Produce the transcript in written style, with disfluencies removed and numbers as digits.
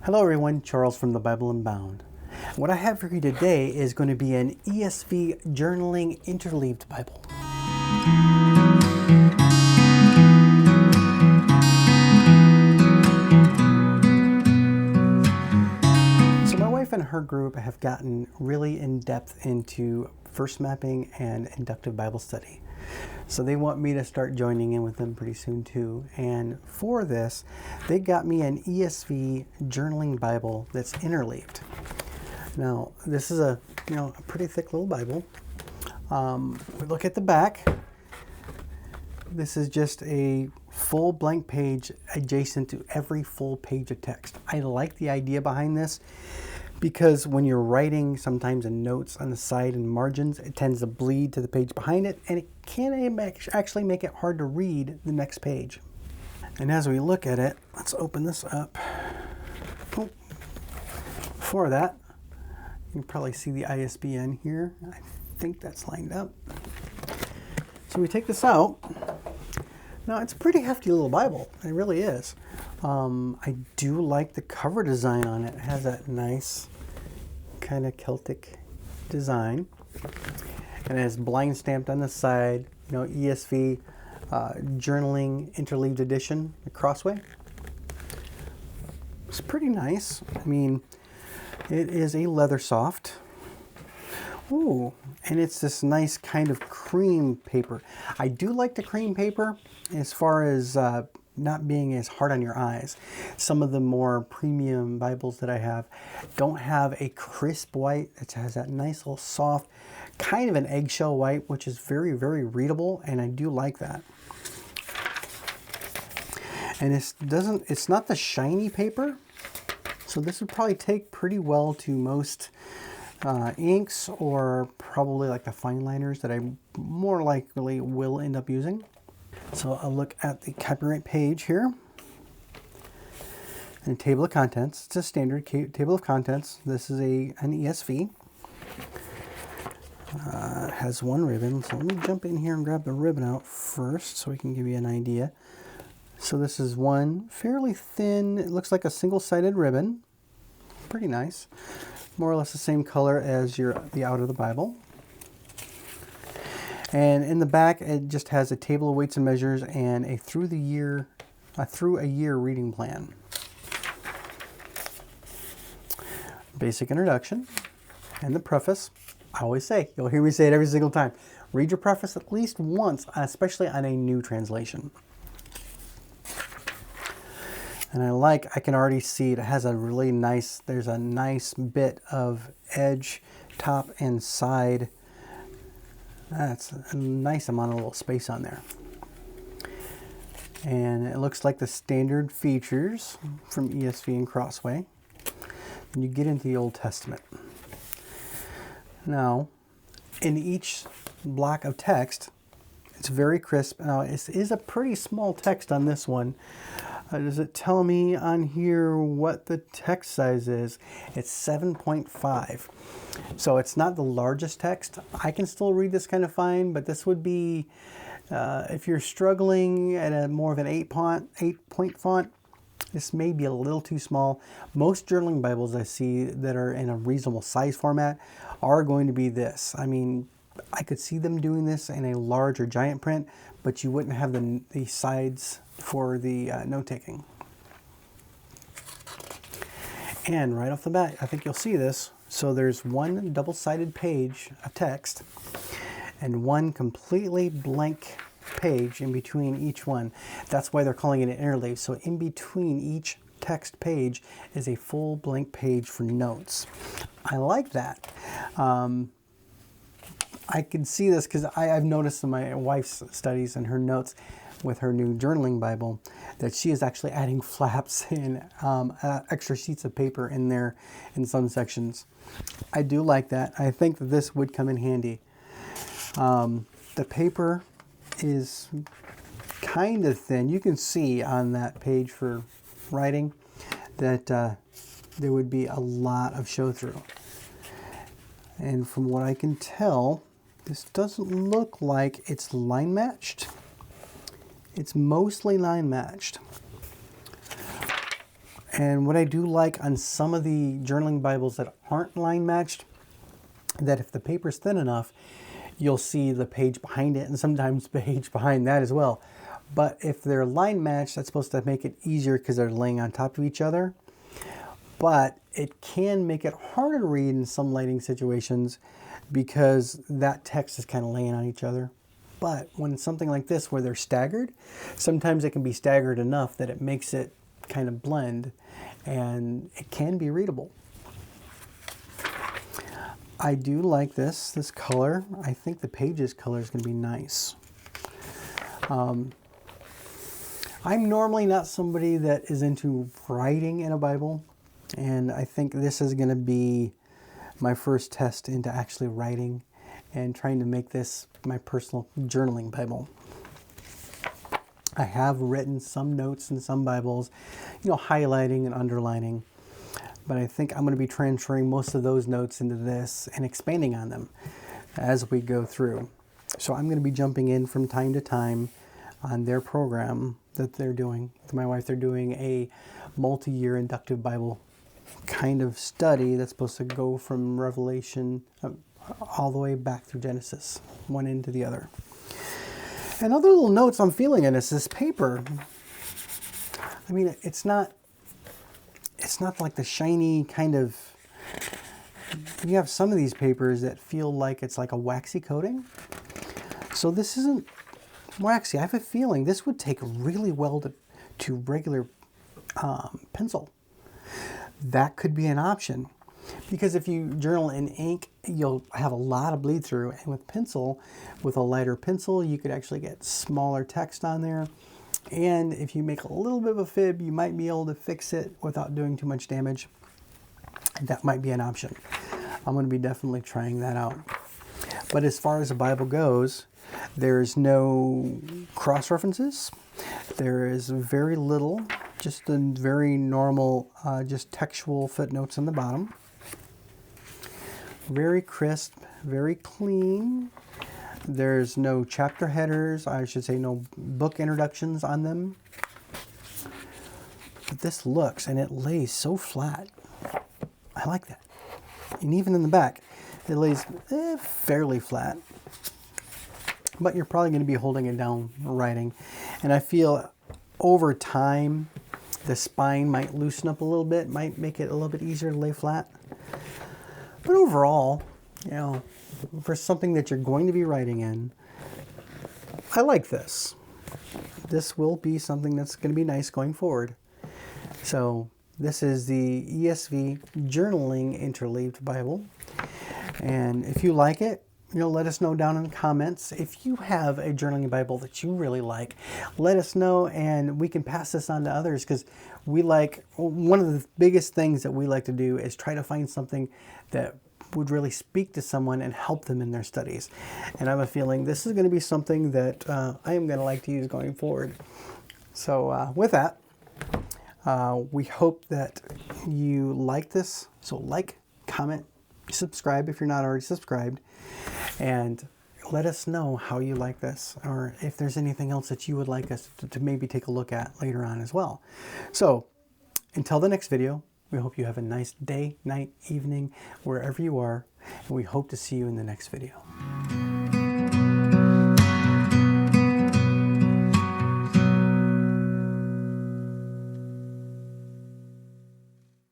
Hello everyone, Charles from the Bible Unbound. What I have for you today is going to be an ESV journaling interleaved Bible. So my wife and her group have gotten really in depth into verse mapping and inductive Bible study. So they want me to start joining in with them pretty soon too. And for this, they got me an ESV journaling Bible that's interleaved. Now, this is a pretty thick little Bible. We look at the back. This is just a full blank page adjacent to every full page of text. I like the idea behind this because when you're writing sometimes in notes on the side and margins, it tends to bleed to the page behind it, and it can actually make it hard to read the next page. And as we look at it, let's open this up. Oh, before that, you can probably see the ISBN here. I think that's lined up. So we take this out. Now, it's a pretty hefty little Bible. It really is. I do like the cover design on it. It has that nice kind of Celtic design. And it has blind stamped on the side, ESV journaling interleaved edition, the crossway. It's pretty nice. I mean, it is a leather soft. Ooh, and it's this nice kind of cream paper. I do like the cream paper as far as not being as hard on your eyes. Some of the more premium Bibles that I have don't have a crisp white. It has that nice little soft, kind of an eggshell white, which is very, very readable, and I do like that. And it's not the shiny paper, so this would probably take pretty well to most inks, or probably like the fine liners that I more likely will end up using. So I'll look at the copyright page here and a table of contents. It's a standard table of contents. This is an ESV. It has one ribbon. So let me jump in here and grab the ribbon out first so we can give you an idea. So this is one fairly thin, it looks like a single-sided ribbon. Pretty nice. More or less the same color as the out of the Bible. And in the back, it just has a table of weights and measures and a through a year reading plan. Basic introduction and the preface. I always say, you'll hear me say it every single time, read your preface at least once, especially on a new translation. And I can already see it has there's a nice bit of edge, top and side. That's a nice amount of little space on there. And it looks like the standard features from ESV and Crossway. And you get into the Old Testament. Now, in each block of text, it's very crisp. Now, it is a pretty small text on this one. Does it tell me on here what the text size is? It's 7.5. So it's not the largest text. I can still read this kind of fine, but this would be, if you're struggling at a more of an 8-point font, this may be a little too small. Most journaling Bibles I see that are in a reasonable size format are going to be this. I mean, I could see them doing this in a large or giant print, but you wouldn't have the sides for the note-taking. And right off the bat, I think you'll see this. So there's one double-sided page of text and one completely blank page in between each one. That's why they're calling it an interleave. So in between each text page is a full blank page for notes. I like that. I can see this because I've noticed in my wife's studies and her notes with her new journaling Bible that she is actually adding flaps and extra sheets of paper in there in some sections. I do like that. I think that this would come in handy. The paper is kind of thin. You can see on that page for writing that there would be a lot of show through. And from what I can tell, this doesn't look like it's line matched. It's mostly line matched. And what I do like on some of the journaling Bibles that aren't line matched, that if the paper's thin enough, you'll see the page behind it and sometimes the page behind that as well. But if they're line matched, that's supposed to make it easier because they're laying on top of each other. But it can make it harder to read in some lighting situations because that text is kind of laying on each other. But when it's something like this where they're staggered, sometimes it can be staggered enough that it makes it kind of blend and it can be readable. I do like this color. I think the pages color is going to be nice. I'm normally not somebody that is into writing in a Bible, and I think this is going to be my first test into actually writing and trying to make this my personal journaling Bible. I have written some notes in some Bibles, highlighting and underlining, but I think I'm going to be transferring most of those notes into this and expanding on them as we go through. So I'm going to be jumping in from time to time on their program that they're doing. With my wife, they're doing a multi-year inductive Bible kind of study that's supposed to go from Revelation all the way back through Genesis, one end to the other. And other little notes I'm feeling in this paper. I mean, it's not like the shiny kind of, you have some of these papers that feel like it's like a waxy coating. So this isn't waxy. I have a feeling this would take really well to regular pencil. That could be an option. Because if you journal in ink, you'll have a lot of bleed through. And with pencil, with a lighter pencil, you could actually get smaller text on there. And if you make a little bit of a fib, you might be able to fix it without doing too much damage. That might be an option. I'm going to be definitely trying that out. But as far as the Bible goes, there's no cross-references. There is very little, just a very normal, just textual footnotes on the bottom. Very crisp, very clean. There's no chapter headers, I should say no book introductions on them. But this looks, and it lays so flat. I like that. And even in the back, it lays fairly flat. But you're probably going to be holding it down writing. And I feel over time, the spine might loosen up a little bit, might make it a little bit easier to lay flat. But overall, for something that you're going to be writing in, I like this. This will be something that's going to be nice going forward. So this is the ESV Journaling Interleaved Bible. And if you like it, let us know down in the comments. If you have a journaling Bible that you really like, let us know and we can pass this on to others, because one of the biggest things that we like to do is try to find something that would really speak to someone and help them in their studies. And I have a feeling this is going to be something that I am going to like to use going forward. So with that, we hope that you like this. So like, comment, subscribe if you're not already subscribed, and let us know how you like this, or if there's anything else that you would like us to maybe take a look at later on as well. So until the next video, we hope you have a nice day, night, evening, wherever you are, and we hope to see you in the next video.